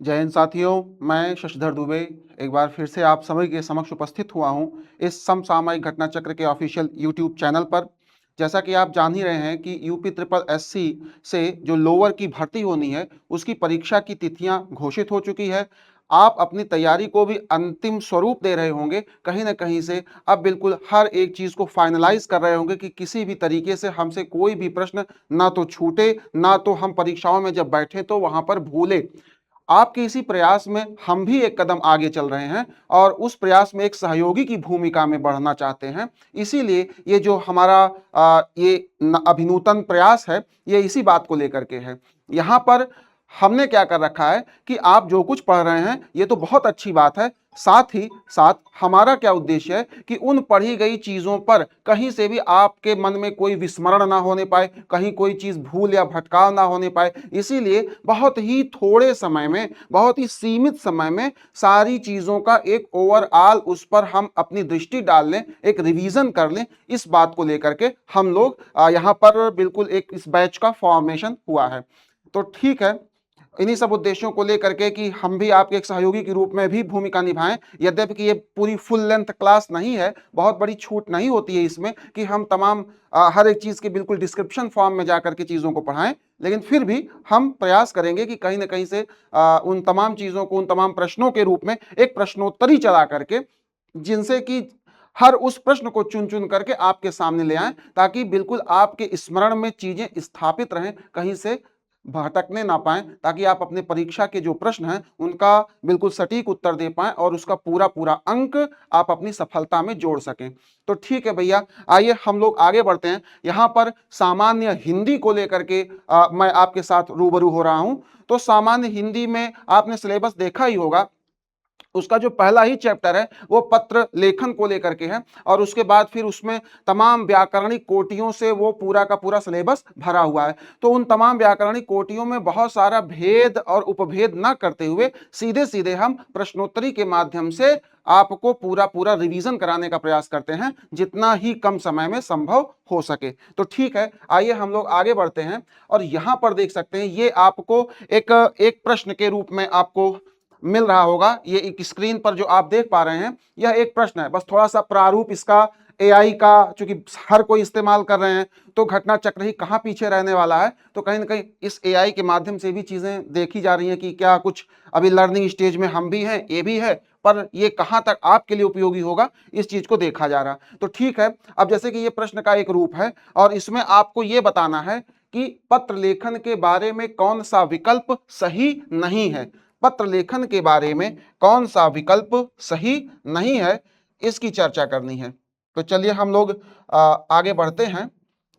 जय हिंद साथियों, मैं शशिधर दुबे एक बार फिर से आप सभी के समक्ष उपस्थित हुआ हूं इस समसामयिक घटना चक्र के ऑफिशियल यूट्यूब चैनल पर। जैसा कि आप जान ही रहे हैं कि यूपी ट्रिपल एससी से जो लोअर की भर्ती होनी है उसकी परीक्षा की तिथियां घोषित हो चुकी है। आप अपनी तैयारी को भी अंतिम स्वरूप दे रहे होंगे, कहीं ना कहीं से अब बिल्कुल हर एक चीज को फाइनलाइज कर रहे होंगे कि किसी भी तरीके से हमसे कोई भी प्रश्न ना तो छूटे, ना तो हम परीक्षाओं में जब बैठे तो वहां पर भूले। आपके इसी प्रयास में हम भी एक कदम आगे चल रहे हैं और उस प्रयास में एक सहयोगी की भूमिका में बढ़ना चाहते हैं। इसीलिए ये जो हमारा ये अभिनूतन प्रयास है, ये इसी बात को लेकर के है। यहाँ पर हमने क्या कर रखा है कि आप जो कुछ पढ़ रहे हैं ये तो बहुत अच्छी बात है, साथ ही साथ हमारा क्या उद्देश्य है कि उन पढ़ी गई चीजों पर कहीं से भी आपके मन में कोई विस्मरण ना होने पाए, कहीं कोई चीज भूल या भटकाव ना होने पाए। इसीलिए बहुत ही थोड़े समय में, बहुत ही सीमित समय में सारी चीजों का एक ओवरऑल उस पर हम अपनी दृष्टि डाल लें, एक रिवीजन कर लें। इस बात को लेकर के हम लोग यहाँ पर बिल्कुल एक इस बैच का फॉर्मेशन हुआ है। तो ठीक है, इन्हीं सब उद्देश्यों को लेकर के कि हम भी आपके एक सहयोगी के रूप में भी भूमिका निभाएं। यद्यपि कि ये पूरी फुल लेंथ क्लास नहीं है, बहुत बड़ी छूट नहीं होती है इसमें कि हम तमाम हर एक चीज के बिल्कुल डिस्क्रिप्शन फॉर्म में जाकर के चीजों को पढ़ाएं, लेकिन फिर भी हम प्रयास करेंगे कि कहीं ना कहीं से उन तमाम चीजों को, उन तमाम प्रश्नों के रूप में एक प्रश्नोत्तरी चला करके, जिनसे कि हर उस प्रश्न को चुन चुन करके आपके सामने ले आएं, ताकि बिल्कुल आपके स्मरण में चीजें स्थापित रहें, कहीं से भटकने ना पाए, ताकि आप अपने परीक्षा के जो प्रश्न हैं उनका बिल्कुल सटीक उत्तर दे पाएं और उसका पूरा पूरा अंक आप अपनी सफलता में जोड़ सकें। तो ठीक है भैया, आइए हम लोग आगे बढ़ते हैं। यहाँ पर सामान्य हिंदी को लेकर के मैं आपके साथ रूबरू हो रहा हूं। तो सामान्य हिंदी में आपने सिलेबस देखा ही होगा, उसका जो पहला ही चैप्टर है वो पत्र लेखन को लेकर के है, और उसके बाद फिर उसमें तमाम व्याकरणिक कोटियों से वो पूरा का पूरा सिलेबस भरा हुआ है। तो उन तमाम व्याकरणिक कोटियों में बहुत सारा भेद और उपभेद न करते हुए सीधे सीधे हम प्रश्नोत्तरी के माध्यम से आपको पूरा पूरा रिवीजन कराने का प्रयास करते हैं, जितना ही कम समय में संभव हो सके। तो ठीक है, आइए हम लोग आगे बढ़ते हैं। और यहां पर देख सकते हैं, ये आपको एक एक प्रश्न के रूप में आपको मिल रहा होगा। ये एक स्क्रीन पर जो आप देख पा रहे हैं, यह एक प्रश्न है। बस थोड़ा सा प्रारूप इसका एआई का, चूंकि हर कोई इस्तेमाल कर रहे हैं, तो घटना चक्र ही कहां पीछे रहने वाला है। तो कहीं ना कहीं इस एआई के माध्यम से भी चीजें देखी जा रही हैं कि क्या कुछ अभी लर्निंग स्टेज में हम भी हैं, ये भी है, पर ये कहां तक आपके लिए उपयोगी होगा, इस चीज को देखा जा रहा। तो ठीक है, अब जैसे कि ये प्रश्न का एक रूप है और इसमें आपको ये बताना है कि पत्र लेखन के बारे में कौन सा विकल्प सही नहीं है। पत्र लेखन के बारे में कौन सा विकल्प सही नहीं है, इसकी चर्चा करनी है। तो चलिए हम लोग आगे बढ़ते हैं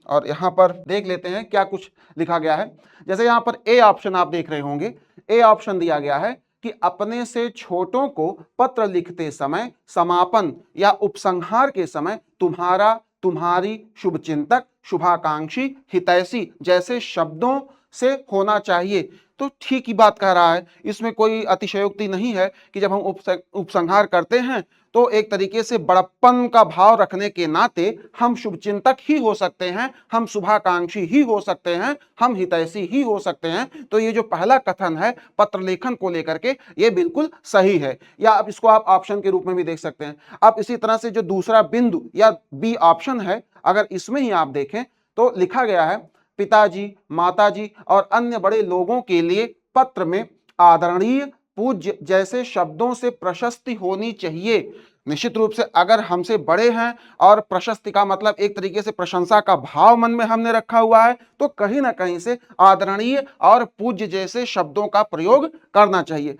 और यहां पर देख लेते हैं क्या कुछ लिखा गया है। जैसे यहां पर ए ऑप्शन आप देख रहे होंगे, ए ऑप्शन दिया गया है कि अपने से छोटों को पत्र लिखते समय, समापन या उपसंहार के समय तुम्हारा, तुम्हारी, शुभचिंतक, शुभाकांक्षी, हितैषी जैसे शब्दों से होना चाहिए। तो ठीक ही बात कह रहा है, इसमें कोई अतिशयोक्ति नहीं है कि जब हम उपसंहार करते हैं तो एक तरीके से बड़प्पन का भाव रखने के नाते हम शुभचिंतक ही हो सकते हैं, हम शुभाकांक्षी ही हो सकते हैं, हम हितैषी ही हो सकते हैं। तो ये जो पहला कथन है पत्र लेखन को लेकर के, ये बिल्कुल सही है। या अब इसको आप ऑप्शन के रूप में भी देख सकते हैं। अब इसी तरह से जो दूसरा बिंदु या बी ऑप्शन है, अगर इसमें ही आप देखें तो लिखा गया है, पिताजी, माताजी और अन्य बड़े लोगों के लिए पत्र में आदरणीय, पूज्य जैसे शब्दों से प्रशस्ति होनी चाहिए। निश्चित रूप से अगर हमसे बड़े हैं और प्रशस्ति का मतलब एक तरीके से प्रशंसा का भाव मन में हमने रखा हुआ है, तो कहीं ना कहीं से आदरणीय और पूज्य जैसे शब्दों का प्रयोग करना चाहिए।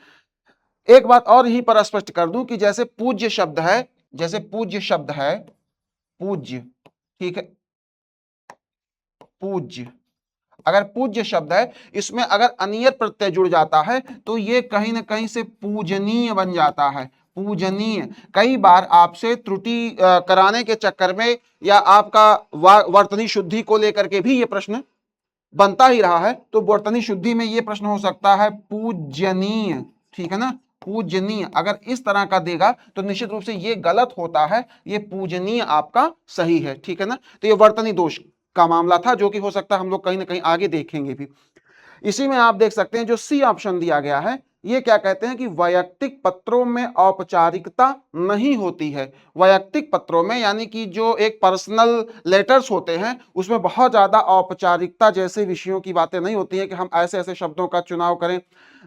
एक बात और यहीं पर स्पष्ट कर दूं कि जैसे पूज्य शब्द है, जैसे पूज्य शब्द है, पूज्य, ठीक है, पूज्य, अगर पूज्य शब्द है, इसमें अगर अनियर प्रत्यय जुड़ जाता है तो ये कहीं ना कहीं से पूजनीय बन जाता है। पूजनीय, कई बार आपसे त्रुटि कराने के चक्कर में या आपका वर्तनी शुद्धि को लेकर के भी ये प्रश्न बनता ही रहा है। तो वर्तनी शुद्धि में ये प्रश्न हो सकता है पूजनीय, ठीक है ना, पूजनीय। अगर इस तरह का देगा तो निश्चित रूप से ये गलत होता है, ये पूजनीय आपका सही है, ठीक है ना। तो ये वर्तनी दोष का मामला था, जो कि हो सकता है हम लोग कहीं ना कहीं आगे देखेंगे भी। इसी में आप देख सकते हैं जो सी ऑप्शन दिया गया है, ये क्या कहते हैं कि वैयक्तिक पत्रों में औपचारिकता नहीं होती है। वैयक्तिक पत्रों में यानी कि जो एक पर्सनल लेटर्स होते हैं उसमें बहुत ज्यादा औपचारिकता जैसे विषयों की बातें नहीं होती हैं कि हम ऐसे ऐसे शब्दों का चुनाव करें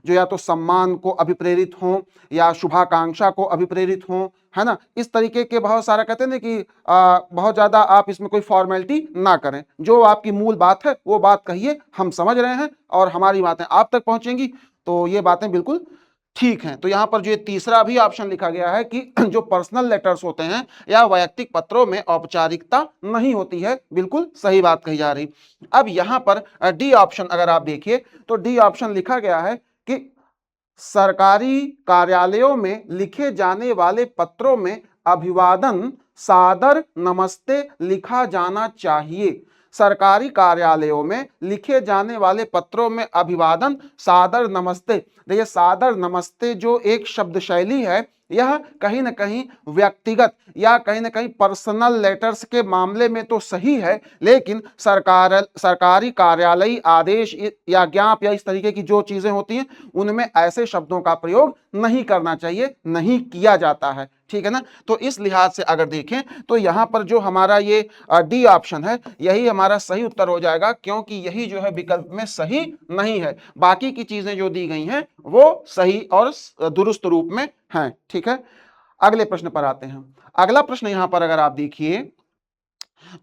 जो या तो सम्मान को अभिप्रेरित हों या शुभाकांक्षा को अभिप्रेरित हों, है ना। इस तरीके के बहुत सारा कहते हैं ना कि बहुत ज्यादा आप इसमें कोई फॉर्मेलिटी ना करें, जो आपकी मूल बात है वो बात कहिए, हम समझ रहे हैं और हमारी बातें आप तक पहुंचेंगी, तो ये बातें बिल्कुल ठीक है। तो यहां पर जो तीसरा भी ऑप्शन लिखा गया है कि जो पर्सनल लेटर्स होते हैं या वैयक्तिक पत्रों में औपचारिकता नहीं होती है, बिल्कुल सही बात कही जा रही। अब यहां पर डी ऑप्शन अगर आप देखिए तो डी ऑप्शन लिखा गया है कि सरकारी कार्यालयों में लिखे जाने वाले पत्रों में अभिवादन सादर नमस्ते लिखा जाना चाहिए। सरकारी कार्यालयों में लिखे जाने वाले पत्रों में अभिवादन सादर नमस्ते, देखिए सादर नमस्ते जो एक शब्द शैली है यह कहीं ना कहीं व्यक्तिगत या कहीं ना कहीं पर्सनल लेटर्स के मामले में तो सही है, लेकिन सरकारी कार्यालयी आदेश या ज्ञाप या इस तरीके की जो चीजें होती हैं उनमें ऐसे शब्दों का प्रयोग नहीं करना चाहिए, नहीं किया जाता है, ठीक है ना। तो इस लिहाज से अगर देखें तो यहां पर जो हमारा ये डी ऑप्शन है यही हमारा सही उत्तर हो जाएगा, क्योंकि यही जो है विकल्प में सही नहीं है। बाकी की चीजें जो दी गई हैं वो सही और दुरुस्त रूप में हैं, ठीक है। अगले प्रश्न पर आते हैं। अगला प्रश्न यहां पर अगर आप देखिए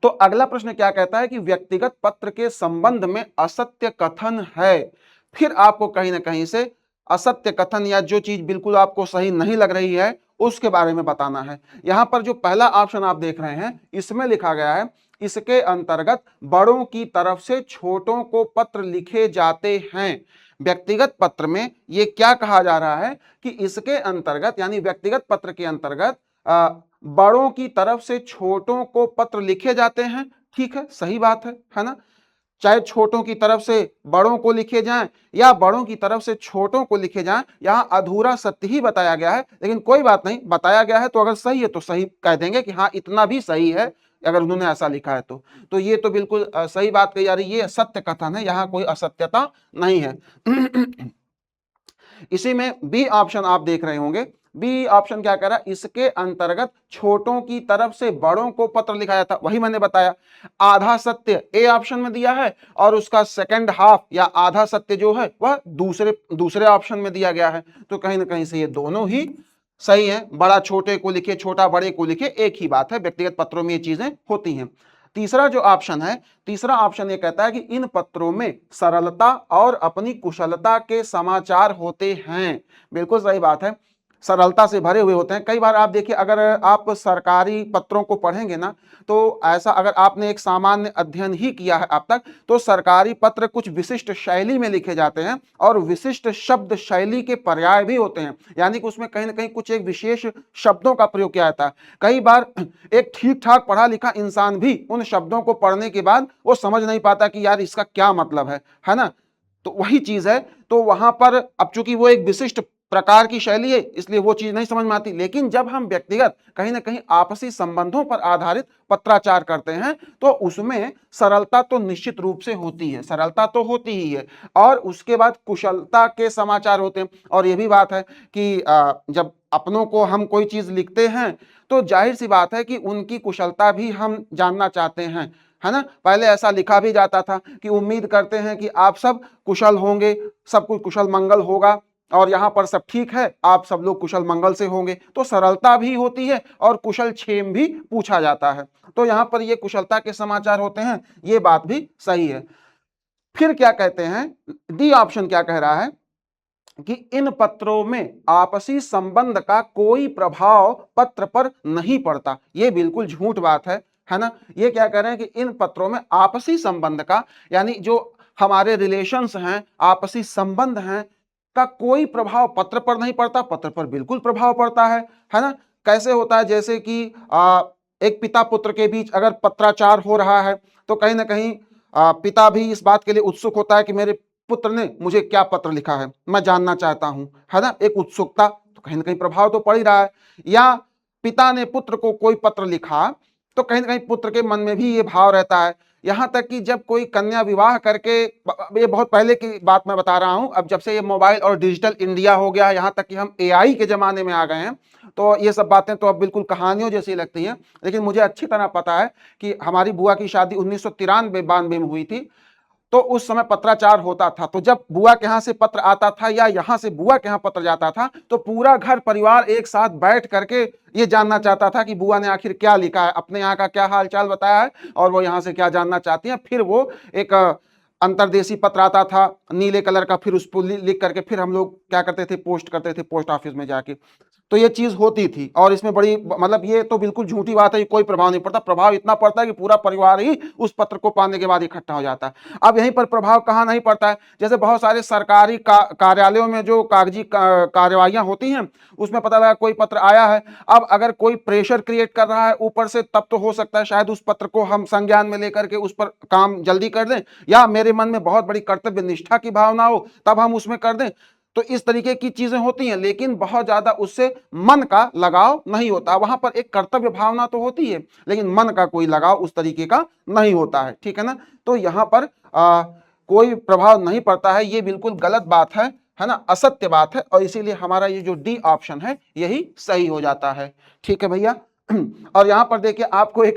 तो अगला प्रश्न क्या कहता है कि व्यक्तिगत पत्र के संबंध में असत्य कथन है। फिर आपको कहीं ना कहीं से असत्य कथन या जो चीज बिल्कुल आपको सही नहीं लग रही है उसके बारे में बताना है। यहां पर जो पहला ऑप्शन आप देख रहे हैं इसमें लिखा गया है इसके अंतर्गत बड़ों की तरफ से छोटों को पत्र लिखे जाते हैं। व्यक्तिगत पत्र में ये क्या कहा जा रहा है कि इसके अंतर्गत यानी व्यक्तिगत पत्र के अंतर्गत बड़ों की तरफ से छोटों को पत्र लिखे जाते हैं। ठीक है, सही बात है ना। चाहे छोटों की तरफ से बड़ों को लिखे जाएं या बड़ों की तरफ से छोटों को लिखे जाएं, यहां अधूरा सत्य ही बताया गया है, लेकिन कोई बात नहीं, बताया गया है तो अगर सही है तो सही कह देंगे कि हाँ इतना भी सही है, अगर उन्होंने ऐसा लिखा है तो ये तो बिल्कुल सही बात कही जा रही है, ये सत्य कथन है, यहां कोई असत्यता नहीं है। इसी में बी ऑप्शन आप देख रहे होंगे, बी ऑप्शन क्या कह रहा है, इसके अंतर्गत छोटों की तरफ से बड़ों को पत्र लिखा जाता, वही मैंने बताया। आधा सत्य ए ऑप्शन में दिया है और उसका सेकंड हाफ या आधा सत्य जो है वह दूसरे ऑप्शन में दिया गया है, तो कहीं ना कहीं से ये दोनों ही सही है। बड़ा छोटे को लिखे, छोटा बड़े को लिखे, एक ही बात है, व्यक्तिगत पत्रों में ये चीजें होती हैं। तीसरा जो ऑप्शन है, तीसरा ऑप्शन ये कहता है कि इन पत्रों में सरलता और अपनी कुशलता के समाचार होते हैं। बिल्कुल सही बात है, सरलता से भरे हुए होते हैं। कई बार आप देखिए, अगर आप सरकारी पत्रों को पढ़ेंगे ना, तो ऐसा अगर आपने एक सामान्य अध्ययन ही किया है अब तक, तो सरकारी पत्र कुछ विशिष्ट शैली में लिखे जाते हैं और विशिष्ट शब्द शैली के पर्याय भी होते हैं, यानी कि उसमें कहीं ना कहीं कुछ एक विशेष शब्दों का प्रयोग किया जाता है। कई बार एक ठीक ठाक पढ़ा लिखा इंसान भी उन शब्दों को पढ़ने के बाद वो समझ नहीं पाता कि यार इसका क्या मतलब है ना। तो वही चीज है, तो वहां पर अब चूंकि वो एक विशिष्ट प्रकार की शैली है इसलिए वो चीज नहीं समझ में आती, लेकिन जब हम व्यक्तिगत कहीं ना कहीं आपसी संबंधों पर आधारित पत्राचार करते हैं तो उसमें सरलता तो निश्चित रूप से होती है, सरलता तो होती ही है, और उसके बाद कुशलता के समाचार होते हैं। और ये भी बात है कि जब अपनों को हम कोई चीज लिखते हैं तो जाहिर सी बात है कि उनकी कुशलता भी हम जानना चाहते हैं, है ना। पहले ऐसा लिखा भी जाता था कि उम्मीद करते हैं कि आप सब कुशल होंगे, सब कुछ कुशल मंगल होगा, और यहां पर सब ठीक है, आप सब लोग कुशल मंगल से होंगे, तो सरलता भी होती है और कुशल क्षेम भी पूछा जाता है। तो यहां पर ये कुशलता के समाचार होते हैं, ये बात भी सही है। फिर क्या कहते हैं, डी ऑप्शन क्या कह रहा है कि इन पत्रों में आपसी संबंध का कोई प्रभाव पत्र पर नहीं पड़ता। ये बिल्कुल झूठ बात है ना। ये क्या कह रहे हैं कि इन पत्रों में आपसी संबंध का, यानी जो हमारे रिलेशंस हैं, आपसी संबंध हैं, का कोई प्रभाव पत्र पर नहीं पड़ता। पत्र पर बिल्कुल प्रभाव पड़ता है ना। कैसे होता है, जैसे कि एक पिता पुत्र के बीच अगर पत्राचार हो रहा है तो कहीं ना कहीं पिता भी इस बात के लिए उत्सुक होता है कि मेरे पुत्र ने मुझे क्या पत्र लिखा है, मैं जानना चाहता हूं, है ना। एक उत्सुकता, तो कहीं ना कहीं प्रभाव तो पड़ ही रहा है। या पिता ने पुत्र को कोई पत्र लिखा तो कहीं ना कहीं पुत्र के मन में भी ये भाव रहता है, यहाँ तक कि जब कोई कन्या विवाह करके, ये बहुत पहले की बात मैं बता रहा हूं, अब जब से ये मोबाइल और डिजिटल इंडिया हो गया, यहाँ तक कि हम एआई के जमाने में आ गए हैं, तो ये सब बातें तो अब बिल्कुल कहानियों जैसी लगती हैं। लेकिन मुझे अच्छी तरह पता है कि हमारी बुआ की शादी 1993-92 में हुई थी, तो उस समय पत्राचार होता था। तो जब बुआ के यहाँ से पत्र आता था या यहाँ से बुआ के यहाँ पत्र जाता था, तो पूरा घर परिवार एक साथ बैठ करके ये जानना चाहता था कि बुआ ने आखिर क्या लिखा है, अपने यहाँ का क्या हाल चाल बताया है और वो यहाँ से क्या जानना चाहती हैं। फिर वो एक अंतरदेशी पत्र आता था नीले कलर का, फिर उस पर लिख करके फिर हम लोग क्या करते थे, पोस्ट करते थे पोस्ट ऑफिस में जाके। तो ये चीज होती थी और इसमें बड़ी, मतलब ये तो बिल्कुल झूठी बात है, कोई प्रभाव नहीं पड़ता। प्रभाव इतना पड़ता है कि पूरा परिवार ही उस पत्र को पाने के बाद इकट्ठा हो जाता है। अब यहीं पर प्रभाव कहाँ नहीं पड़ता है, जैसे बहुत सारे सरकारी कार्यालयों में जो कागजी कार्यवाहियां होती हैं, उसमें पता लगा कोई पत्र आया है, अब अगर कोई प्रेशर क्रिएट कर रहा है ऊपर से, तब तो हो सकता है शायद उस पत्र को हम संज्ञान में लेकर के उस पर काम जल्दी कर दें, या मेरे मन में बहुत बड़ी कर्तव्य निष्ठा की भावना हो तब हम उसमें कर दें। तो इस तरीके की चीजें होती हैं, लेकिन बहुत ज्यादा उससे मन का लगाव नहीं होता। वहां पर एक कर्तव्य भावना तो होती है, लेकिन मन का कोई लगाव उस तरीके का नहीं होता है, ठीक है ना। तो यहां पर कोई प्रभाव नहीं पड़ता है, ये बिल्कुल गलत बात है ना, असत्य बात है, और इसीलिए हमारा ये जो डी ऑप्शन है यही सही हो जाता है, ठीक है भैया। और यहां पर देखिए आपको एक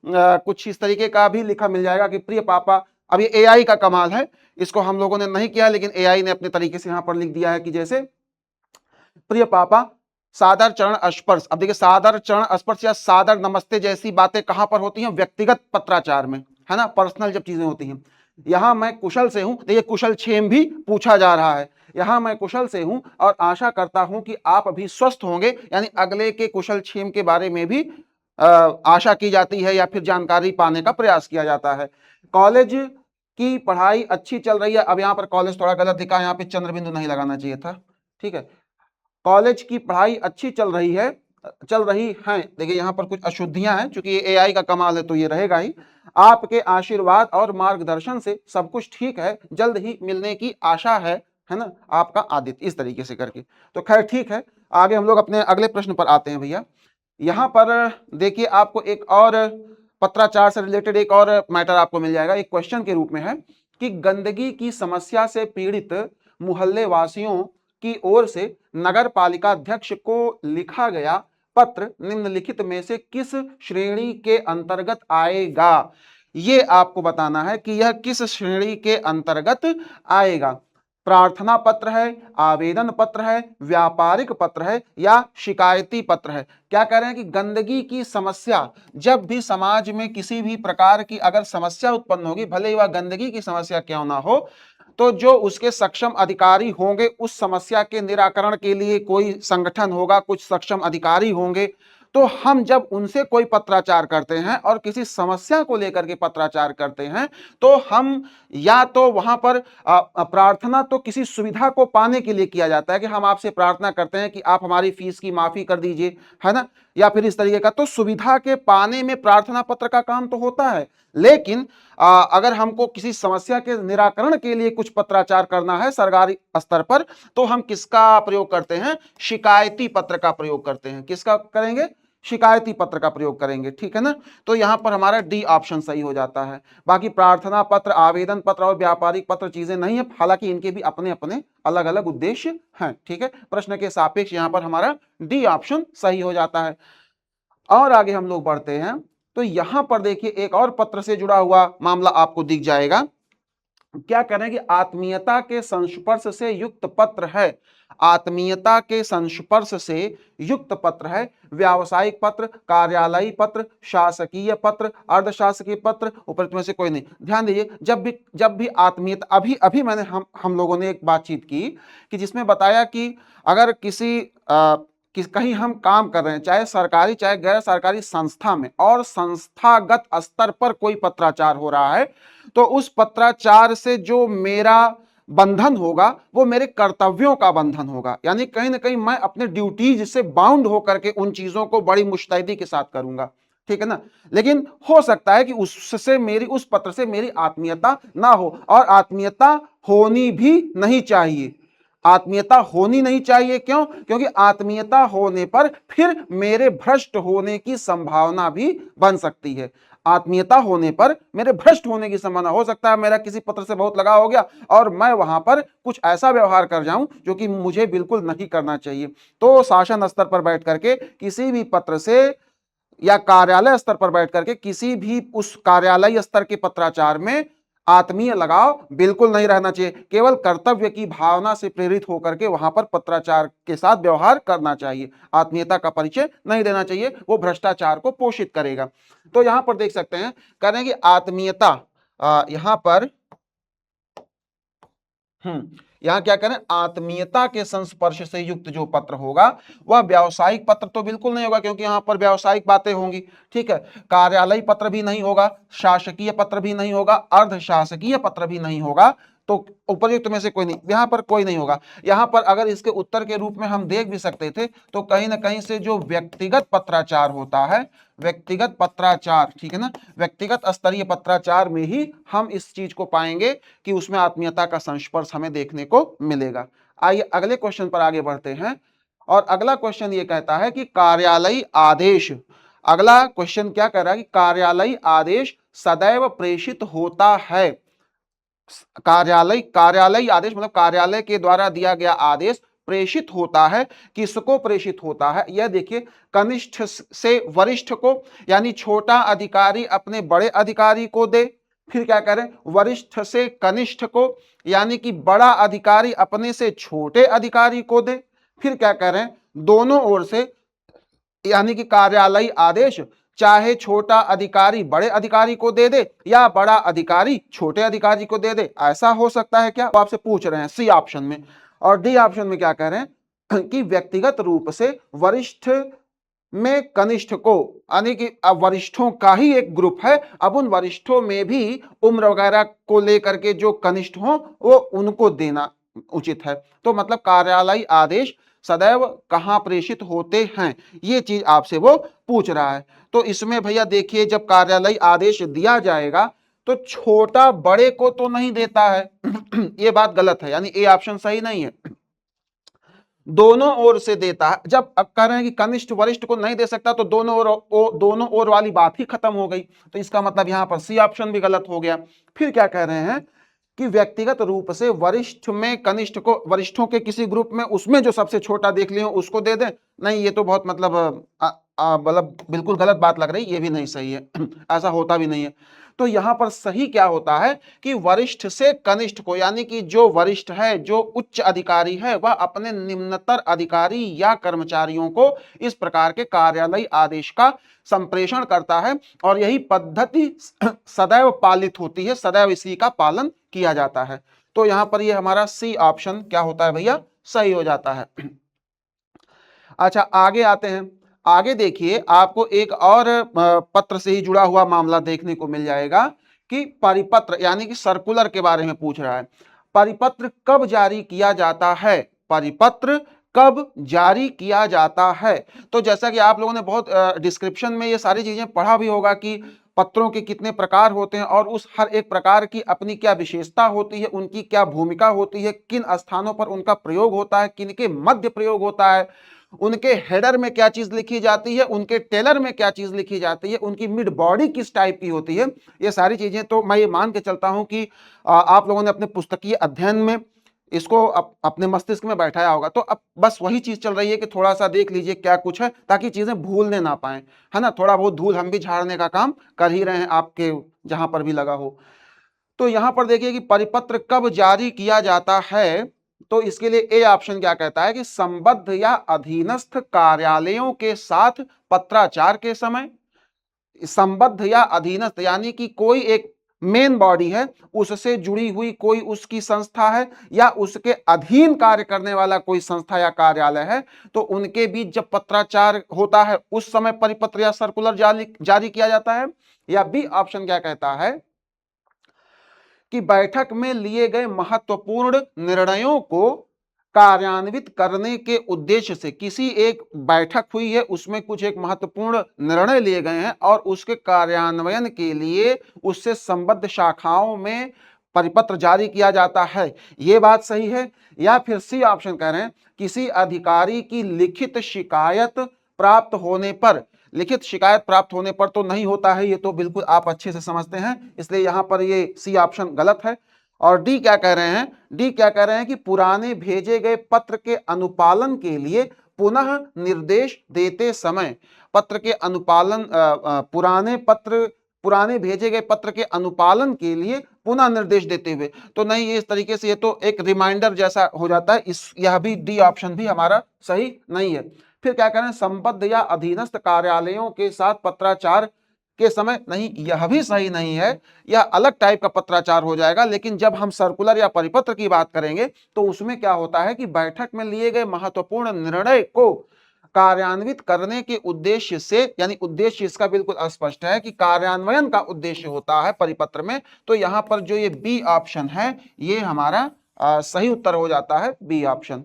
कुछ इस तरीके का भी लिखा मिल जाएगा कि प्रिय पापा, अब ये एआई का कमाल है, इसको हम लोगों ने नहीं किया, लेकिन एआई ने अपने तरीके से यहां पर लिख दिया है कि जैसे प्रिय पापा, सादर चरण स्पर्श। अब देखिए सादर चरण स्पर्श या सादर नमस्ते जैसी बातें कहां पर होती हैं, व्यक्तिगत पत्राचार में, है ना, पर्सनल जब चीजें होती हैं। यहां मैं कुशल से हूं, देखिए कुशल क्षेम भी पूछा जा रहा है, यहां मैं कुशल से हूं और आशा करता हूं कि आप अभी स्वस्थ होंगे, यानी अगले के कुशल क्षेम के बारे में भी आशा की जाती है या फिर जानकारी पाने का प्रयास किया जाता है। कॉलेज की पढ़ाई अच्छी चल रही है, अब यहां पर कॉलेज थोड़ा गलत दिखा, यहां पे चंद्र बिंदु नहीं लगाना चाहिए था, ठीक है। कॉलेज की पढ़ाई अच्छी चल रही है, चल रही है, देखिए यहां पर कुछ अशुद्धियां हैं, क्योंकि ये एआई का कमाल है तो ये रहेगा ही। आपके आशीर्वाद और मार्गदर्शन से सब कुछ ठीक है, जल्द ही मिलने की आशा है ना, आपका आदित्य, इस तरीके से करके। तो खैर ठीक है, आगे हम लोग अपने अगले प्रश्न पर आते हैं भैया। यहां पर देखिए आपको एक और पत्राचार से रिलेटेड एक और मैटर आपको मिल जाएगा, एक क्वेश्चन के रूप में है कि गंदगी की समस्या से पीड़ित मोहल्ले वासियों की ओर से नगर पालिका अध्यक्ष को लिखा गया पत्र निम्नलिखित में से किस श्रेणी के अंतर्गत आएगा। ये आपको बताना है कि यह किस श्रेणी के अंतर्गत आएगा। प्रार्थना पत्र है, आवेदन पत्र है, व्यापारिक पत्र है या शिकायती पत्र है। क्या कह रहे हैं कि गंदगी की समस्या, जब भी समाज में किसी भी प्रकार की अगर समस्या उत्पन्न होगी, भले ही वह गंदगी की समस्या क्यों ना हो, तो जो उसके सक्षम अधिकारी होंगे, उस समस्या के निराकरण के लिए कोई संगठन होगा, कुछ सक्षम अधिकारी होंगे, तो हम जब उनसे कोई पत्राचार करते हैं और किसी समस्या को लेकर के पत्राचार करते हैं, तो हम या तो वहां पर प्रार्थना तो किसी सुविधा को पाने के लिए किया जाता है कि हम आपसे प्रार्थना करते हैं कि आप हमारी फीस की माफी कर दीजिए, है ना, या फिर इस तरीके का, तो सुविधा के पाने में प्रार्थना पत्र का काम तो होता है। लेकिन अगर हमको किसी समस्या के निराकरण के लिए कुछ पत्राचार करना है सरकारी स्तर पर, तो हम किसका प्रयोग करते हैं, शिकायती पत्र का प्रयोग करते हैं। किसका करेंगे, शिकायती पत्र का प्रयोग करेंगे, ठीक है ना। तो यहां पर हमारा डी ऑप्शन सही हो जाता है। बाकी प्रार्थना पत्र, आवेदन पत्र और व्यापारिक पत्र चीजें नहीं है, हालांकि इनके भी अपने अपने अलग अलग उद्देश्य हैं, ठीक है। प्रश्न के सापेक्ष यहां पर हमारा डी ऑप्शन सही हो जाता है। और आगे हम लोग बढ़ते हैं, तो यहां पर देखिए एक और पत्र से जुड़ा हुआ मामला आपको दिख जाएगा। क्या करें कि आत्मीयता के संस्पर्श से युक्त पत्र है, आत्मीयता के संस्पर्श से युक्त पत्र है, व्यावसायिक पत्र, कार्यालयी पत्र, शासकीय पत्र, अर्धशासकीय पत्र, उपरोक्त में से कोई नहीं। ध्यान दीजिए, जब भी आत्मीयता, अभी अभी मैंने हम लोगों ने एक बातचीत की कि जिसमें बताया कि अगर कहीं हम काम कर रहे हैं, चाहे सरकारी चाहे गैर सरकारी संस्था में, और संस्थागत स्तर पर कोई पत्राचार हो रहा है, तो उस पत्राचार से जो मेरा बंधन होगा वो मेरे कर्तव्यों का बंधन होगा, यानी कहीं ना कहीं मैं अपने ड्यूटीज से बाउंड होकर के उन चीजों को बड़ी मुस्तैदी के साथ करूंगा, ठीक है ना। लेकिन हो सकता है कि उससे मेरी, उस पत्र से मेरी आत्मीयता ना हो, और आत्मीयता होनी भी नहीं चाहिए, आत्मीयता होनी नहीं चाहिए। क्यों? क्योंकि आत्मीयता होने पर फिर मेरे भ्रष्ट होने की संभावना भी बन सकती है। आत्मीयता होने पर मेरे भ्रष्ट होने की संभावना हो सकता है, मेरा किसी पत्र से बहुत लगाव हो गया और मैं वहां पर कुछ ऐसा व्यवहार कर जाऊं जो कि मुझे बिल्कुल नहीं करना चाहिए। तो शासन स्तर पर बैठ करके किसी भी पत्र से या कार्यालय स्तर पर बैठ करके किसी भी उस कार्यालय स्तर के पत्राचार में आत्मीय लगाव बिल्कुल नहीं रहना चाहिए। केवल कर्तव्य की भावना से प्रेरित होकर के वहां पर पत्राचार के साथ व्यवहार करना चाहिए। आत्मीयता का परिचय नहीं देना चाहिए, वो भ्रष्टाचार को पोषित करेगा। तो यहां पर देख सकते हैं, कह रहे हैं कि आत्मीयता यहां पर यहां क्या करें, आत्मीयता के संस्पर्श से युक्त जो पत्र होगा वह व्यावसायिक पत्र तो बिल्कुल नहीं होगा, क्योंकि यहां पर व्यावसायिक बातें होंगी। ठीक है, कार्यालय पत्र भी नहीं होगा, शासकीय पत्र भी नहीं होगा, अर्ध शासकीय पत्र भी नहीं होगा। तो उपयुक्त में से कोई नहीं, यहां पर कोई नहीं होगा। यहां पर अगर इसके उत्तर के रूप में हम देख भी सकते थे तो कहीं ना कहीं से जो व्यक्तिगत पत्राचार होता है, व्यक्तिगत पत्राचार, ठीक है ना, व्यक्तिगत स्तरीय पत्राचार में ही हम इस चीज को पाएंगे कि उसमें आत्मीयता का संस्पर्श हमें देखने को मिलेगा। आइए अगले क्वेश्चन पर आगे बढ़ते हैं। और अगला क्वेश्चन ये कहता है कि कार्यालयी आदेश, अगला क्वेश्चन क्या कह रहा है कि कार्यालयी आदेश सदैव प्रेषित होता है। कार्यालय आदेश मतलब कार्यालय के द्वारा दिया गया आदेश प्रेषित होता है। किसको प्रेषित होता है, यह देखिए, कनिष्ठ से वरिष्ठ को, यानी छोटा अधिकारी अपने बड़े अधिकारी को दे। फिर क्या करें, वरिष्ठ से कनिष्ठ को, यानी कि बड़ा अधिकारी अपने से छोटे अधिकारी को दे। फिर क्या करें, दोनों ओर से, यानी कि कार्यालयी आदेश चाहे छोटा अधिकारी बड़े अधिकारी को दे दे या बड़ा अधिकारी छोटे अधिकारी को दे दे, ऐसा हो सकता है क्या, आपसे पूछ रहे हैं सी ऑप्शन में। और डी ऑप्शन में क्या कह रहे हैं कि व्यक्तिगत रूप से वरिष्ठ में कनिष्ठ को, यानी कि अब वरिष्ठों का ही एक ग्रुप है, अब उन वरिष्ठों में भी उम्र वगैरह को लेकर के जो कनिष्ठ हो वो उनको देना उचित है। तो मतलब कार्यालयी आदेश सदैव कहां प्रेषित होते हैं, ये चीज आपसे वो पूछ रहा है। तो इसमें भैया देखिए, जब कार्यालयी आदेश दिया जाएगा तो छोटा बड़े को तो नहीं देता है ये बात गलत है, यानी ए ऑप्शन सही नहीं है, दोनों ओर से देता है। जब अब कह रहे हैं कि कनिष्ठ वरिष्ठ को नहीं दे सकता तो दोनों ओर वाली बात ही खत्म हो गई, तो इसका मतलब यहां पर सी ऑप्शन भी गलत हो गया। फिर क्या कह रहे हैं कि व्यक्तिगत रूप से वरिष्ठ में कनिष्ठ को, वरिष्ठों के किसी ग्रुप में उसमें जो सबसे छोटा देख लियो उसको दे दें, नहीं ये तो बहुत मतलब मतलब बिल्कुल गलत बात लग रही, ये भी नहीं सही है ऐसा होता भी नहीं है। तो यहां पर सही क्या होता है कि वरिष्ठ से कनिष्ठ को, यानी कि जो वरिष्ठ है, जो उच्च अधिकारी है, वह अपने निम्नतर अधिकारी या कर्मचारियों को इस प्रकार के कार्यालयी आदेश का संप्रेषण करता है और यही पद्धति सदैव पालित होती है, सदैव इसी का पालन किया जाता है। तो यहां पर ये हमारा सी ऑप्शन क्या होता है भैया, सही हो जाता है। अच्छा आगे आते हैं। आगे देखिए, आपको एक और पत्र से ही जुड़ा हुआ मामला देखने को मिल जाएगा कि परिपत्र, यानी कि सर्कुलर के बारे में पूछ रहा है। परिपत्र कब जारी किया जाता है, परिपत्र कब जारी किया जाता है। तो जैसा कि आप लोगों ने बहुत डिस्क्रिप्शन में ये सारी चीजें पढ़ा भी होगा कि पत्रों के कितने प्रकार होते हैं और उस हर एक प्रकार की अपनी क्या विशेषता होती है, उनकी क्या भूमिका होती है, किन स्थानों पर उनका प्रयोग होता है, किन के मध्य प्रयोग होता है, उनके हेडर में क्या चीज लिखी जाती है, उनके टेलर में क्या चीज लिखी जाती है, उनकी मिड बॉडी किस टाइप की होती है, ये सारी चीजें तो मैं ये मान के चलता हूं कि आप लोगों ने अपने पुस्तकीय अध्ययन में इसको अपने मस्तिष्क में बैठाया होगा। तो अब बस वही चीज चल रही है कि थोड़ा सा देख लीजिए क्या कुछ है, ताकि चीजें भूलने ना पाए, है ना। थोड़ा बहुत धूल हम भी झाड़ने का काम कर ही रहे हैं आपके जहां पर भी लगा हो। तो यहां पर देखिए कि परिपत्र कब जारी किया जाता है, तो इसके लिए ए ऑप्शन क्या कहता है कि संबद्ध या अधीनस्थ कार्यालयों के साथ पत्राचार के समय। संबद्ध या अधीनस्थ यानी कि कोई एक मेन बॉडी है, उससे जुड़ी हुई कोई उसकी संस्था है या उसके अधीन कार्य करने वाला कोई संस्था या कार्यालय है, तो उनके बीच जब पत्राचार होता है उस समय परिपत्र या सर्कुलर जारी किया जाता है। या बी ऑप्शन क्या कहता है कि बैठक में लिए गए महत्वपूर्ण निर्णयों को कार्यान्वित करने के उद्देश्य से, किसी एक बैठक हुई है उसमें कुछ एक महत्वपूर्ण निर्णय लिए गए हैं और उसके कार्यान्वयन के लिए उससे संबद्ध शाखाओं में परिपत्र जारी किया जाता है, ये बात सही है। या फिर सी ऑप्शन कह रहे हैं किसी अधिकारी की लिखित शिकायत प्राप्त होने पर लिखित शिकायत प्राप्त होने पर तो नहीं होता है, ये तो बिल्कुल आप अच्छे से समझते हैं, इसलिए यहां पर ये सी ऑप्शन गलत है। और डी क्या कह रहे हैं, डी क्या कह रहे हैं कि पुराने भेजे गए पत्र के अनुपालन के लिए पुनः निर्देश देते समय, पत्र के अनुपालन पुराने भेजे गए पत्र के अनुपालन के लिए पुनः निर्देश देते हुए, तो नहीं, ये इस तरीके से ये तो एक रिमाइंडर जैसा हो जाता है, इस यह भी डी ऑप्शन भी हमारा सही नहीं है। फिर क्या कह रहे हैं, संबद्ध या अधीनस्थ कार्यालयों के साथ पत्राचार के समय, नहीं, यह भी सही नहीं है, यह अलग टाइप का पत्राचार हो जाएगा। लेकिन जब हम सर्कुलर या परिपत्र की बात करेंगे तो उसमें क्या होता है कि बैठक में लिए गए महत्वपूर्ण निर्णय को कार्यान्वित करने के उद्देश्य से, यानी उद्देश्य इसका बिल्कुल स्पष्ट है कि कार्यान्वयन का उद्देश्य होता है परिपत्र में, तो यहां पर जो ये बी ऑप्शन है ये हमारा सही उत्तर हो जाता है, बी ऑप्शन।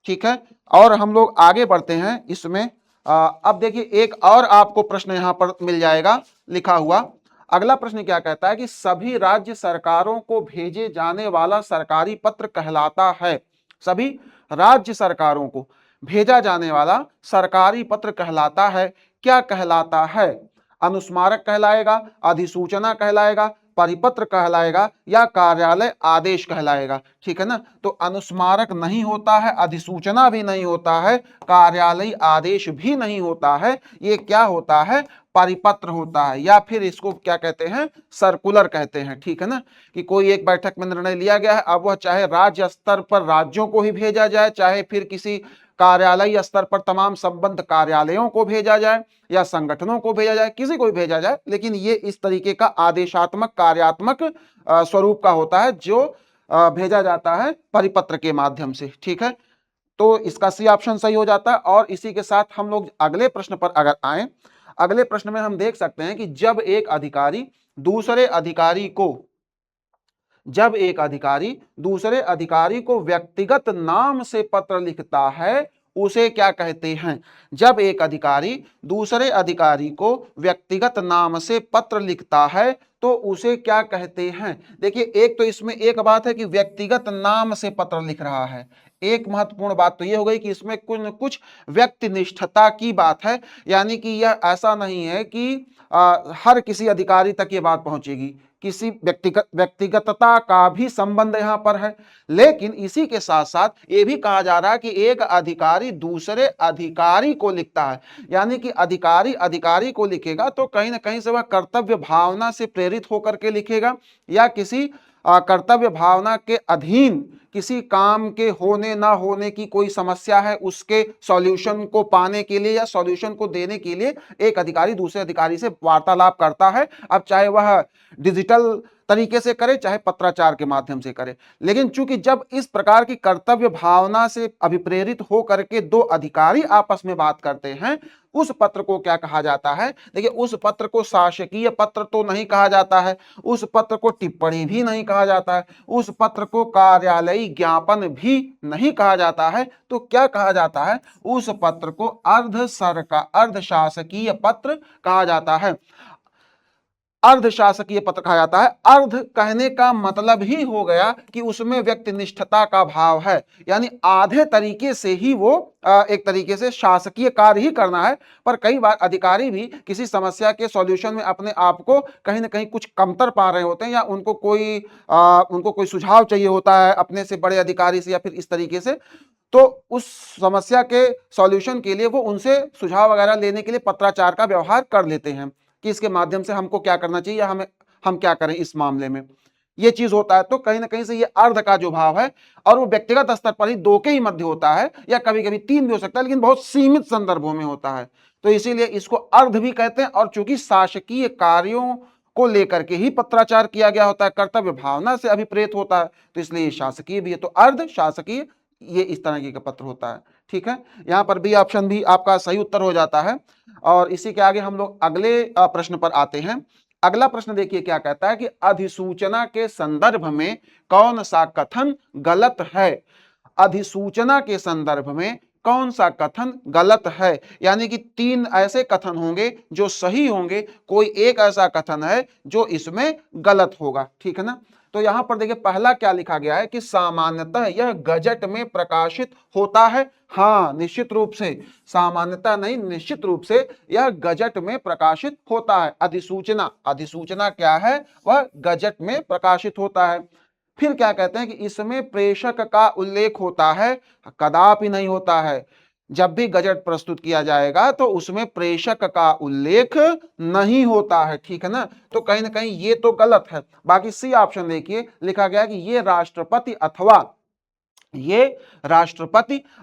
ठीक है, और हम लोग आगे बढ़ते हैं इसमें। अब देखिए एक और आपको प्रश्न यहां पर मिल जाएगा लिखा हुआ। अगला प्रश्न क्या कहता है कि सभी राज्य सरकारों को भेजे जाने वाला सरकारी पत्र कहलाता है, सभी राज्य सरकारों को भेजा जाने वाला सरकारी पत्र कहलाता है, क्या कहलाता है, अनुस्मारक कहलाएगा, अधिसूचना कहलाएगा, परिपत्र कहलाएगा या कार्यालय आदेश कहलाएगा। ठीक है ना, तो अनुस्मारक नहीं होता है, अधिसूचना भी नहीं होता है, कार्यालय आदेश भी नहीं होता है, ये क्या होता है, परिपत्र होता है, या फिर इसको क्या कहते हैं, सर्कुलर कहते हैं। ठीक है ना, कि कोई एक बैठक में निर्णय लिया गया है, अब वह चाहे राज्य स्तर पर राज्यों को ही भेजा जाए, चाहे फिर किसी कार्यालय स्तर पर तमाम संबद्ध कार्यालयों को भेजा जाए या संगठनों को भेजा जाए, किसी को भी भेजा जाए, लेकिन ये इस तरीके का आदेशात्मक कार्यात्मक स्वरूप का होता है जो भेजा जाता है परिपत्र के माध्यम से। ठीक है, तो इसका सी ऑप्शन सही हो जाता है। और इसी के साथ हम लोग अगले प्रश्न पर अगर आए, अगले प्रश्न में हम देख सकते हैं कि जब एक अधिकारी दूसरे अधिकारी को व्यक्तिगत नाम से पत्र लिखता है, उसे क्या कहते हैं, जब एक अधिकारी दूसरे अधिकारी को व्यक्तिगत नाम से पत्र लिखता है तो उसे क्या कहते हैं। देखिए एक तो इसमें एक बात है कि व्यक्तिगत नाम से पत्र लिख रहा है, एक महत्वपूर्ण बात तो यह हो गई कि इसमें कुछ न कुछ व्यक्तिनिष्ठता की बात है, यानी कि यह ऐसा नहीं है कि हर किसी अधिकारी तक ये बात पहुंचेगी, किसी व्यक्तिगतता का भी संबंध यहां पर है। लेकिन इसी के साथ साथ ये भी कहा जा रहा है कि एक अधिकारी दूसरे अधिकारी को लिखता है, यानी कि अधिकारी अधिकारी को लिखेगा तो कहीं ना कहीं से वह कर्तव्य भावना से प्रेरित होकर के लिखेगा, या किसी कर्तव्य भावना के अधीन किसी काम के होने ना होने की कोई समस्या है, उसके सॉल्यूशन को पाने के लिए या सॉल्यूशन को देने के लिए एक अधिकारी दूसरे अधिकारी से वार्तालाप करता है। अब चाहे वह डिजिटल तरीके से करे चाहे पत्राचार के माध्यम से करे, लेकिन चूंकि जब इस प्रकार की कर्तव्य भावना से अभिप्रेरित हो करके दो अधिकारी आपस में बात करते हैं, उस पत्र को क्या कहा जाता है। देखिए उस पत्र को शासकीय पत्र तो नहीं कहा जाता है, उस पत्र को टिप्पणी भी नहीं कहा जाता है, उस पत्र को कार्यालयी ज्ञापन भी नहीं कहा जाता है, तो क्या कहा जाता है, उस पत्र को अर्ध शासकीय पत्र कहा जाता है, अर्ध शासकीय पत्र कहा जाता है। अर्ध कहने का मतलब ही हो गया कि उसमें व्यक्तिनिष्ठता का भाव है, यानी आधे तरीके से ही वो एक तरीके से शासकीय कार्य ही करना है। पर कई बार अधिकारी भी किसी समस्या के सॉल्यूशन में अपने आप को कहीं ना कहीं कुछ कमतर पा रहे होते हैं, या उनको कोई सुझाव चाहिए होता है अपने से बड़े अधिकारी से या फिर इस तरीके से, तो उस समस्या के सॉल्यूशन के लिए वो उनसे सुझाव वगैरह लेने के लिए पत्राचार का व्यवहार कर लेते हैं कि इसके माध्यम से हमको क्या करना चाहिए, हम क्या करें इस मामले में, ये चीज होता है। तो कहीं ना कहीं से ये अर्ध का जो भाव है, और वो व्यक्तिगत स्तर पर ही दो के ही मध्य होता है, या कभी कभी तीन भी हो सकता है, लेकिन बहुत सीमित संदर्भों में होता है, तो इसीलिए इसको अर्ध भी कहते हैं। और चूंकि शासकीय कार्यों को लेकर के ही पत्राचार किया गया होता है, कर्तव्य भावना से अभिप्रेत होता है, तो इसलिए शासकीय भी है, तो अर्ध शासकीय ये इस तरह का पत्र होता है। ठीक है, यहां पर बी ऑप्शन भी आपका सही उत्तर हो जाता है। और इसी के आगे हम लोग अगले प्रश्न पर आते हैं। अगला प्रश्न देखिए क्या कहता है कि अधिसूचना के संदर्भ में कौन सा कथन गलत है, अधिसूचना के संदर्भ में कौन सा कथन गलत है, यानी कि तीन ऐसे कथन होंगे जो सही होंगे, कोई एक ऐसा कथन है जो इसमें गलत होगा। ठीक है ना, तो यहां पर देखिए पहला क्या लिखा गया है कि सामान्यतः यह गजट में प्रकाशित होता है। हाँ, निश्चित रूप से, सामान्यतः नहीं, निश्चित रूप से यह गजट में प्रकाशित होता है। अधिसूचना, अधिसूचना क्या है, वह गजट में प्रकाशित होता है। फिर क्या कहते हैं कि इसमें प्रेषक का उल्लेख होता है, कदापि नहीं होता है। जब भी गजट प्रस्तुत किया जाएगा तो उसमें प्रेषक का उल्लेख नहीं होता है, ठीक है ना। तो कहीं ना कहीं ये तो गलत है। बाकी सी ऑप्शन देखिए, लिखा गया कि ये राष्ट्रपति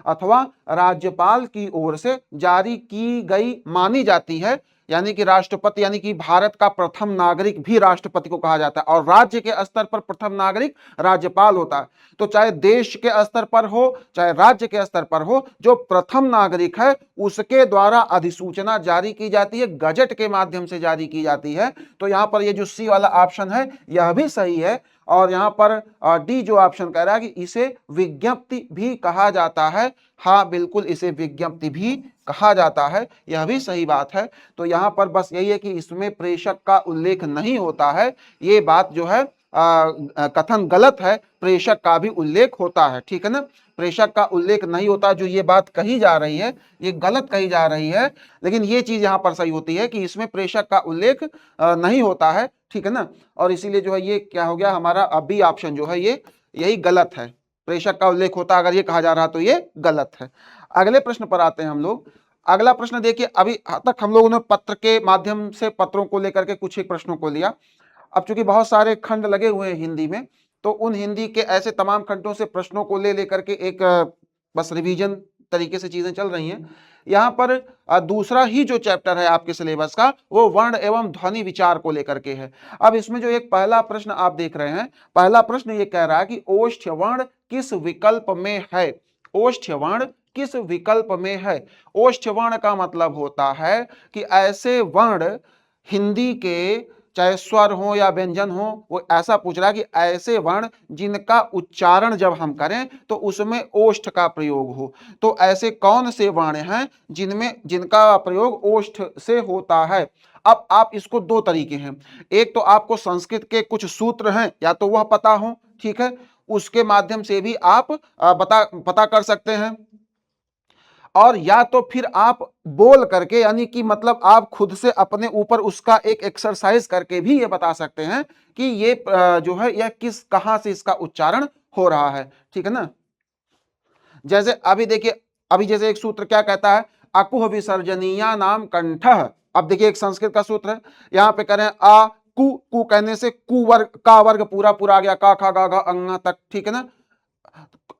अथवा राज्यपाल की ओर से जारी की गई मानी जाती है। यानी कि राष्ट्रपति यानी कि भारत का प्रथम नागरिक भी राष्ट्रपति को कहा जाता है, और राज्य के स्तर पर प्रथम नागरिक राज्यपाल होता है। तो चाहे देश के स्तर पर हो चाहे राज्य के स्तर पर हो, जो प्रथम नागरिक है उसके द्वारा अधिसूचना जारी की जाती है, गजट के माध्यम से जारी की जाती है। तो यहां पर ये जो सी वाला ऑप्शन है यह भी सही है। और यहां पर डी जो ऑप्शन कह रहा है कि इसे विज्ञप्ति भी कहा जाता है। हाँ बिल्कुल, इसे विज्ञप्ति भी कहा जाता है, यह भी सही बात है। तो यहां पर बस यही है कि इसमें प्रेषक का उल्लेख नहीं होता है, ये बात जो है कथन गलत है, प्रेषक का भी उल्लेख होता है, ठीक है ना। प्रेषक का उल्लेख नहीं होता, जो ये बात कही जा रही है ये गलत कही जा रही है। लेकिन ये चीज यहां पर सही होती है कि इसमें प्रेषक का उल्लेख नहीं होता है, ठीक है ना। और इसीलिए जो है ये क्या हो गया हमारा, बी ऑप्शन जो है ये यही गलत है। प्रेषक का उल्लेख होता अगर ये कहा जा रहा तो ये गलत है। अगले प्रश्न पर आते हैं हम लोग। अगला प्रश्न देखिए, अभी तक हम लोगों ने पत्र के माध्यम से पत्रों को लेकर के कुछ एक प्रश्नों को लिया। अब चूंकि बहुत सारे खंड लगे हुए हैं हिंदी में, तो उन हिंदी के ऐसे तमाम खंडों से प्रश्नों को ले लेकर के एक बस रिवीजन तरीके से चीजें चल रही हैं। यहाँ पर दूसरा ही जो चैप्टर है आपके सिलेबस का वो वर्ण एवं ध्वनि विचार को लेकर के है। अब इसमें जो एक पहला प्रश्न आप देख रहे हैं, पहला प्रश्न ये कह रहा है कि ओष्ठ्य वर्ण किस विकल्प में है। ओष्ठ्य वर्ण किस विकल्प में है। ओष्ठ्य वर्ण का मतलब होता है कि ऐसे वर्ण हिंदी के चाहे स्वर हो या व्यंजन हो, वो ऐसा पूछ रहा है कि ऐसे वर्ण जिनका उच्चारण जब हम करें तो उसमें ओष्ठ का प्रयोग हो। तो ऐसे कौन से वर्ण हैं जिनका प्रयोग ओष्ठ से होता है। अब आप इसको दो तरीके हैं, एक तो आपको संस्कृत के कुछ सूत्र हैं या तो वह पता हो, ठीक है, उसके माध्यम से भी आप पता कर सकते हैं, और या तो फिर आप बोल करके यानी कि मतलब आप खुद से अपने ऊपर उसका एक एक्सरसाइज करके भी ये बता सकते हैं कि ये जो है यह कहां से इसका उच्चारण हो रहा है, ठीक है ना। जैसे अभी देखिए, अभी जैसे एक सूत्र क्या कहता है, अकुह विसर्जनीया नाम कंठः। अब देखिए एक संस्कृत का सूत्र है, यहां पे कह रहे हैं आ कु, कु कहने से कु वर्ग का वर्ग पूरा पूरा आ गया, का खा गा घा अंगा तक, ठीक है ना।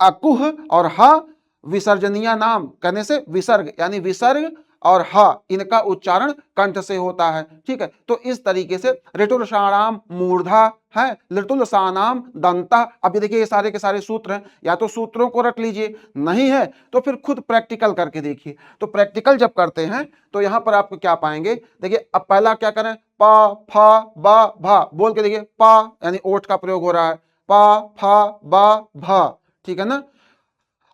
अकुह और हा विसर्जनीय नाम कहने से विसर्ग यानी विसर्ग और हा इनका उच्चारण कंठ से होता है, ठीक है। तो इस तरीके से ऋतुर्षाणाम मूर्धा है, लिटुलसानाम दंता। अब देखिए ये सारे के सारे सूत्र हैं, या तो सूत्रों को रट लीजिए, नहीं है तो फिर खुद प्रैक्टिकल करके देखिए। तो प्रैक्टिकल जब करते हैं तो यहां पर आपको क्या पाएंगे, देखिए अब पहला क्या करें, पा फा बा भा बोल के देखिए, पा यानी ओठ का प्रयोग हो रहा है, पा फा बा भा, ठीक है ना।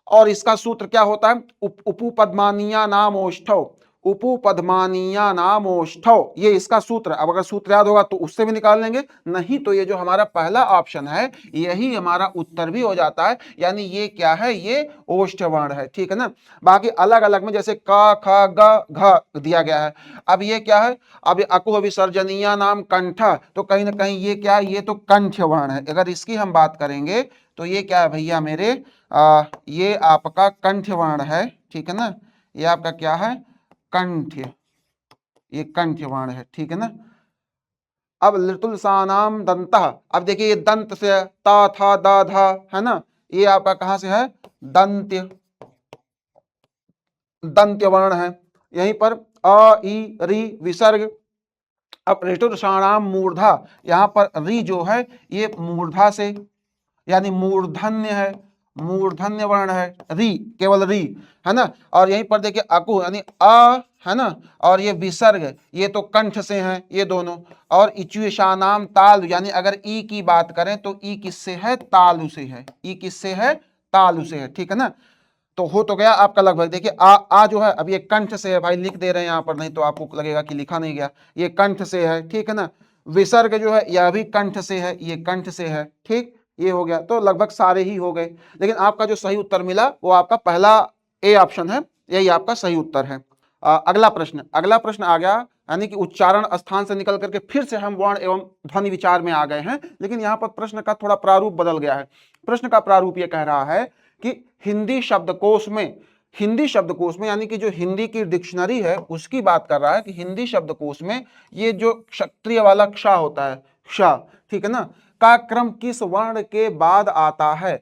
और इसका सूत्र क्या होता है, उपपद्मानीया नाम ओष्ठव, उपपद्मानीया नाम ओष्ठव, ये इसका सूत्र। अब अगर सूत्र याद होगा तो उससे भी निकाल लेंगे, नहीं तो ये जो हमारा पहला ऑप्शन है यही हमारा उत्तर भी हो जाता है, यानी ये क्या है, ये ओष्ठ वर्ण है, ठीक है ना। बाकी अलग अलग में जैसे क ख ग घ दिया गया है। अब ये क्या है, अब अकुह विसर्जनीय नाम कंठ, तो कहीं ना कहीं ये क्या है, ये तो कंठ वर्ण है। अगर इसकी हम बात करेंगे तो ये क्या है भैया मेरे, ये आपका कंठ वर्ण है, ठीक है ना। ये आपका क्या है, कंठ, ये कंठ वर्ण है, ठीक है ना। अब लिटुलसानाम दंतः, अब देखिए ये दंत से ता था दा धा है ना, ये आपका कहां से है, दंत्य, दंत्य वर्ण है। यहीं पर अ ई री विसर्ग। अब ऋतुर्षाणाम मूर्धा, यहां पर री जो है ये मूर्धा से यानी मूर्धन्य है, मूर्धन्य वर्ण है, री केवल री है ना। और यहीं पर देखिए अकु यानी अ है ना, और ये विसर्ग ये तो कंठ से हैं ये दोनों। और इच्युषानाम तालु, यानी अगर ई की बात करें तो ई किससे है, तालु से है, ई किससे है, तालु से है, ठीक है ना। तो हो तो गया आपका लगभग। देखिए आ जो है अब ये कंठ से है भाई, लिख दे रहे हैं यहाँ पर, नहीं तो आपको लगेगा कि लिखा नहीं गया, ये कंठ से है, ठीक है ना। विसर्ग जो है यह भी कंठ से है, ये कंठ से है, ठीक, ये हो गया। तो लगभग सारे ही हो गए, लेकिन आपका जो सही उत्तर मिला वो आपका पहला ए ऑप्शन है, यही आपका सही उत्तर है। अगला प्रश्न आ गया, यानी कि उच्चारण स्थान से निकल करके फिर से हम वर्ण एवं ध्वनि विचार में आ गए हैं, लेकिन यहाँ पर प्रश्न का थोड़ा प्रारूप बदल गया है। प्रश्न का प्रारूप ये कह रहा है कि हिंदी शब्दकोश में यानी कि जो हिंदी की डिक्शनरी है उसकी बात कर रहा है कि हिंदी शब्दकोश में ये जो क्षत्रिय वाला क्ष होता है, क्ष, ठीक है ना, का क्रम किस वर्ण के बाद आता है?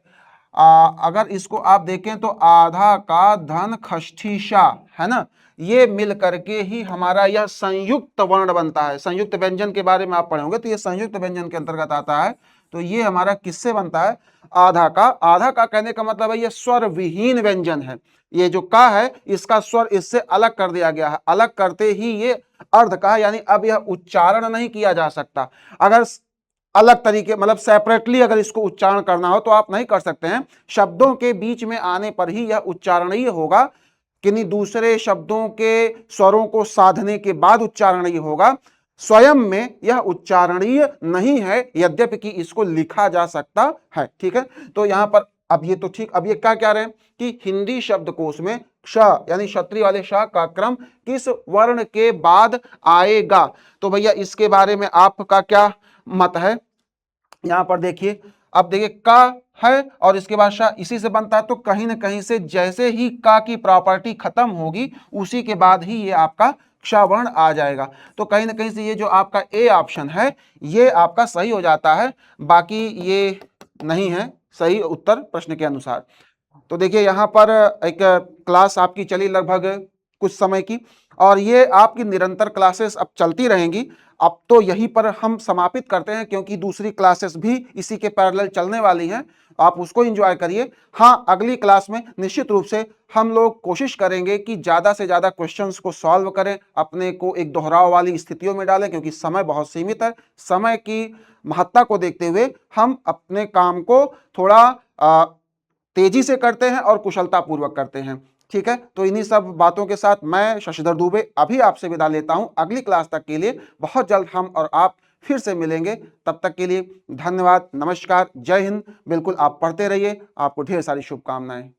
अगर इसको आप देखें तो आधा का धन खष्ठी शा, है ना, ये मिल करके ही हमारा यह संयुक्त वर्ण बनता है। संयुक्त व्यंजन के बारे में आप पढ़े होंगे, तो ये संयुक्त व्यंजन के अंतर्गत आता है। तो ये हमारा किससे बनता है? आधा का कहने का मतलब है ये स्वर विहीन व्यंजन है। ये जो का है इसका स्वर इससे अलग कर दिया गया है, अलग करते ही ये अर्ध का, यानी अब यह उच्चारण नहीं किया जा सकता। अगर अलग तरीके मतलब सेपरेटली अगर इसको उच्चारण करना हो तो आप नहीं कर सकते हैं, शब्दों के बीच में आने पर ही यह उच्चारणीय होगा, किन्हीं दूसरे शब्दों के स्वरों को साधने के बाद उच्चारणीय होगा। स्वयं में यह उच्चारणीय नहीं है, यद्यपि कि इसको लिखा जा सकता है, ठीक है। तो यहां पर अब ये तो ठीक, अब ये क्या कह रहे हैं कि हिंदी शब्दकोश में श यानी क्षत्रिय वाले श का क्रम किस वर्ण के बाद आएगा? तो भैया इसके बारे में आपका क्या मत है? यहां पर देखिए, अब देखिए का है और इसके बाद शा इसी से बनता है, तो कहीं ना कहीं से जैसे ही का की प्रॉपर्टी खत्म होगी उसी के बाद ही ये आपका क्षवर्ण आ जाएगा। तो कहीं ना कहीं से ये जो आपका ए ऑप्शन है ये आपका सही हो जाता है, बाकी ये नहीं है सही उत्तर प्रश्न के अनुसार। तो देखिए यहाँ पर एक क्लास आपकी चली लगभग कुछ समय की, और ये आपकी निरंतर क्लासेस अब चलती रहेंगी। अब तो यहीं पर हम समापित करते हैं, क्योंकि दूसरी क्लासेस भी इसी के पैरेलल चलने वाली हैं, आप उसको एंजॉय करिए। हाँ, अगली क्लास में निश्चित रूप से हम लोग कोशिश करेंगे कि ज़्यादा से ज़्यादा क्वेश्चंस को सॉल्व करें, अपने को एक दोहराव वाली स्थितियों में डालें, क्योंकि समय बहुत सीमित है। समय की महत्ता को देखते हुए हम अपने काम को थोड़ा तेजी से करते हैं और कुशलता पूर्वक करते हैं, ठीक है। तो इन्हीं सब बातों के साथ मैं शशिधर दुबे अभी आपसे विदा लेता हूं। अगली क्लास तक के लिए बहुत जल्द हम और आप फिर से मिलेंगे, तब तक के लिए धन्यवाद, नमस्कार, जय हिंद। बिल्कुल आप पढ़ते रहिए, आपको ढेर सारी शुभकामनाएं।